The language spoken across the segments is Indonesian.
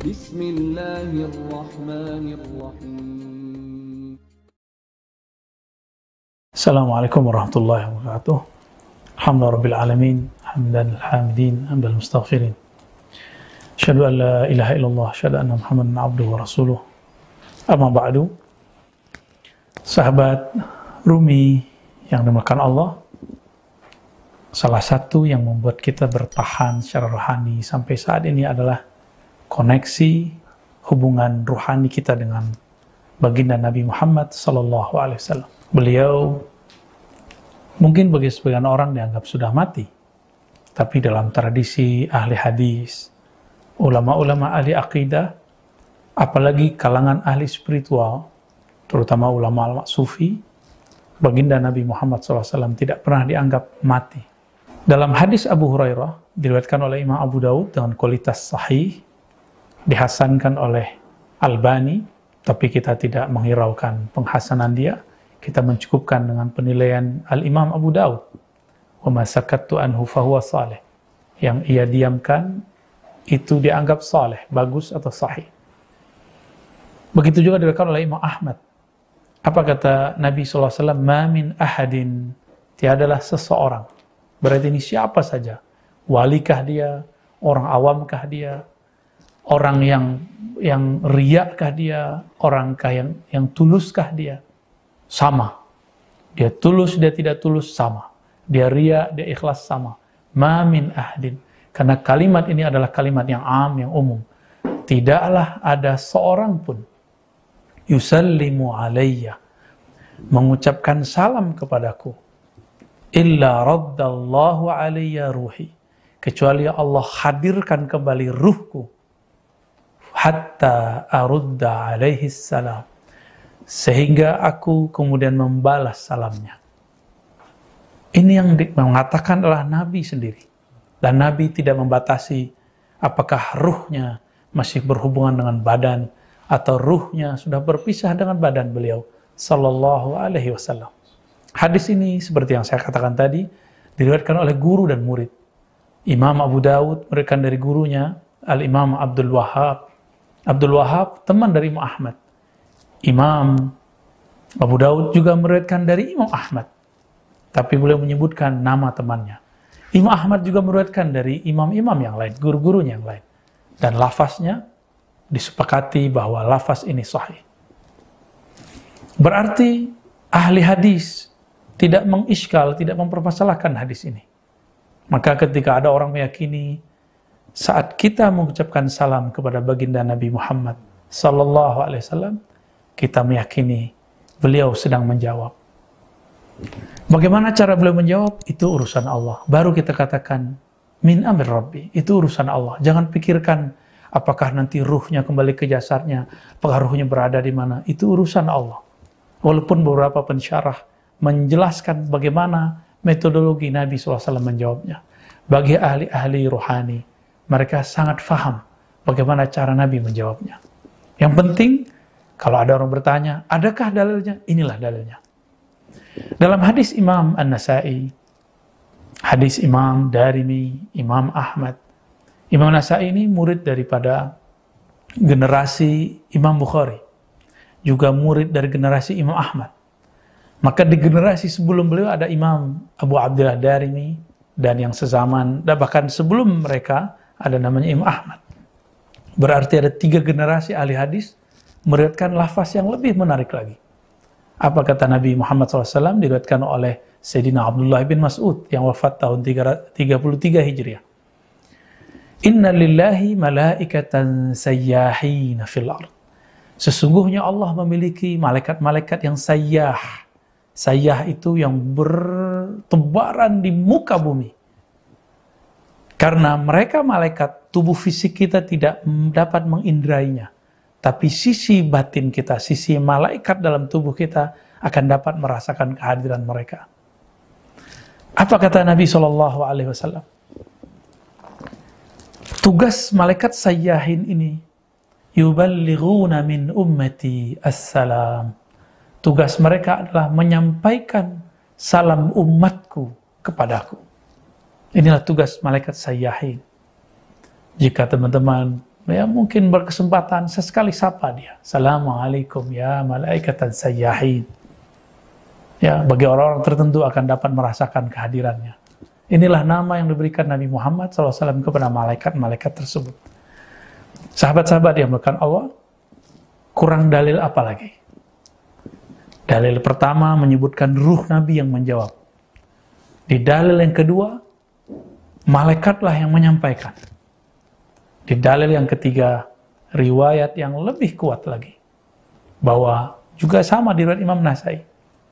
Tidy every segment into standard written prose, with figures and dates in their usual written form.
Bismillahirrahmanirrahim. Assalamualaikum warahmatullahi wabarakatuh. Alhamdulillahirabbil alamin, hamdan hamidin, hamdal mustaghfirin. Asyhadu an la ilaha illallah, asyhadu anna Muhammadan abduhu wa rasuluh. Amma ba'du. Sahabat Rumi yang dimuliakan Allah, salah satu yang membuat kita bertahan secara rohani sampai saat ini adalah koneksi hubungan rohani kita dengan baginda Nabi Muhammad sallallahu alaihi wasallam. Beliau mungkin bagi sebagian orang dianggap sudah mati, tapi dalam tradisi ahli hadis, ulama-ulama ahli akidah, apalagi kalangan ahli spiritual, terutama ulama sufi, baginda Nabi Muhammad SAW tidak pernah dianggap mati. Dalam hadis Abu Hurairah, diriwayatkan oleh Imam Abu Daud dengan kualitas sahih, dihasankan oleh Albani, tapi kita tidak menghiraukan penghasanan dia, kita mencukupkan dengan penilaian Al-Imam Abu Daud. Wa ma sakattu anhu fahuwa salih. Yang ia diamkan, itu dianggap saleh, bagus atau sahih. Begitu juga diriwayatkan oleh Imam Ahmad. Apa kata Nabi SAW? Ma min ahadin, tiadalah seseorang. Berarti ini siapa saja. Walikah dia, orang awamkah dia, orang yang riakkah dia, orangkah yang tuluskah dia? Sama. Dia tulus, dia tidak tulus, sama. Dia riak, dia ikhlas, sama. Ma min ahadin. Karena kalimat ini adalah kalimat yang am, yang umum. Tidaklah ada seorang pun yusallimu alayya, mengucapkan salam kepadaku, illa raddallahu alayya ruhi, kecuali Allah hadirkan kembali ruhku, hatta arudda alaihi salam, sehingga aku kemudian membalas salamnya. Ini yang mengatakan adalah Nabi sendiri. Dan Nabi tidak membatasi apakah ruhnya masih berhubungan dengan badan atau ruhnya sudah berpisah dengan badan beliau sallallahu alaihi wasallam. Hadis ini seperti yang saya katakan tadi diriwayatkan oleh guru dan murid. Imam Abu Daud meriwayatkan dari gurunya Al-Imam Abdul Wahhab. Abdul Wahhab teman dari Imam Ahmad. Imam Abu Daud juga meriwayatkan dari Imam Ahmad, tapi beliau menyebutkan nama temannya. Imam Ahmad juga meriwayatkan dari imam-imam yang lain, guru-gurunya yang lain. Dan lafaznya disepakati bahwa lafaz ini sahih. Berarti ahli hadis tidak mengiskal, tidak mempermasalahkan hadis ini. Maka ketika ada orang meyakini saat kita mengucapkan salam kepada baginda Nabi Muhammad sallallahu alaihi wasallam, kita meyakini beliau sedang menjawab. Bagaimana cara beliau menjawab? Itu urusan Allah. Baru kita katakan min amr rabbi, itu urusan Allah. Jangan pikirkan apakah nanti ruhnya kembali ke jasadnya, apakah ruhnya berada di mana. Itu urusan Allah. Walaupun beberapa pensyarah menjelaskan bagaimana metodologi Nabi SAW menjawabnya. Bagi ahli-ahli rohani, mereka sangat faham bagaimana cara Nabi menjawabnya. Yang penting, kalau ada orang bertanya, adakah dalilnya? Inilah dalilnya. Dalam hadis Imam An-Nasai, hadis Imam Darimi, Imam Ahmad, Imam Nasai ini murid daripada generasi Imam Bukhari, juga murid dari generasi Imam Ahmad. Maka di generasi sebelum beliau ada Imam Abu Abdullah Darimi, dan yang sezaman, dan bahkan sebelum mereka ada namanya Imam Ahmad. Berarti ada 3 generasi ahli hadis meriwayatkan lafaz yang lebih menarik lagi. Apa kata Nabi Muhammad SAW diriwayatkan oleh Sayyidina Abdullah bin Mas'ud yang wafat tahun 33 Hijriah. Inna lillahi malaikatan sayyahina fil ard. Sesungguhnya Allah memiliki malaikat-malaikat yang sayyah. Sayyah itu yang bertebaran di muka bumi. Karena mereka malaikat, tubuh fisik kita tidak dapat mengindrainya. Tapi sisi batin kita, sisi malaikat dalam tubuh kita akan dapat merasakan kehadiran mereka. Apa kata Nabi SAW? Tugas malaikat sayyahin ini, yuballighuna min ummati assalam. Tugas mereka adalah menyampaikan salam umatku kepadaku. Inilah tugas malaikat sayyahin. Jika teman-teman ya mungkin berkesempatan sesekali sapa dia. Assalamualaikum ya malaikatan sayyahin. Ya, bagi orang-orang tertentu akan dapat merasakan kehadirannya. Inilah nama yang diberikan Nabi Muhammad SAW kepada malaikat-malaikat tersebut. Sahabat-sahabat yang dimuliakan Allah, kurang dalil apa lagi? Dalil pertama menyebutkan ruh Nabi yang menjawab. Di dalil yang kedua, malaikatlah yang menyampaikan. Di dalil yang ketiga, riwayat yang lebih kuat lagi. Bahwa juga sama di riwayat Imam Nasai.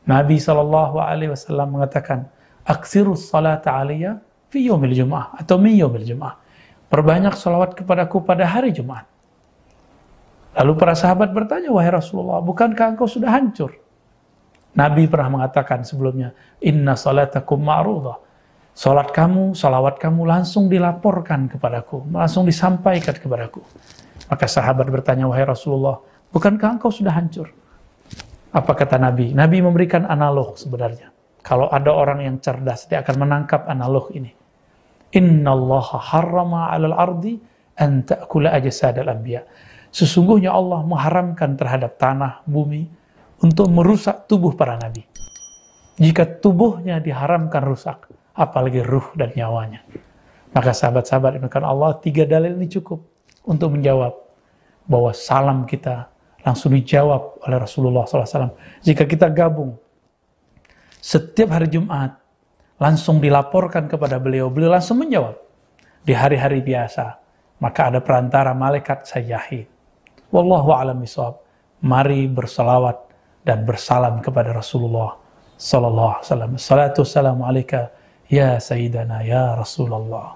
Nabi SAW mengatakan, aksirus salata alaiya fi yaumil jum'ah atau min yaumil jum'ah. Perbanyak salawat kepadaku pada hari Jumat. Lalu para sahabat bertanya, wahai Rasulullah, bukankah engkau sudah hancur? Nabi pernah mengatakan sebelumnya, inna salatakum ma'rudah. Salat kamu, salawat kamu langsung dilaporkan kepadaku, langsung disampaikan kepadaku. Maka sahabat bertanya, wahai Rasulullah, bukankah engkau sudah hancur? Apa kata Nabi? Nabi memberikan analog sebenarnya. Kalau ada orang yang cerdas, dia akan menangkap analog ini. Innallaha harrama 'alal ardi an ta'kula ajsadal anbiya. Sesungguhnya Allah mengharamkan terhadap tanah, bumi untuk merusak tubuh para nabi. Jika tubuhnya diharamkan rusak, apalagi ruh dan nyawanya. Maka sahabat-sahabat yang dimuliakan Allah, 3 dalil ini cukup untuk menjawab bahwa salam kita langsung dijawab oleh Rasulullah SAW. Jika kita gabung setiap hari Jumat, langsung dilaporkan kepada beliau, beliau langsung menjawab. Di hari-hari biasa, maka ada perantara malaikat sayyahin. Wallahu a'lam bishawab. Mari bersalawat dan bersalam kepada Rasulullah sallallahu alaihi wasallam. Salatu wassalamu alaika ya sayyidana ya Rasulullah.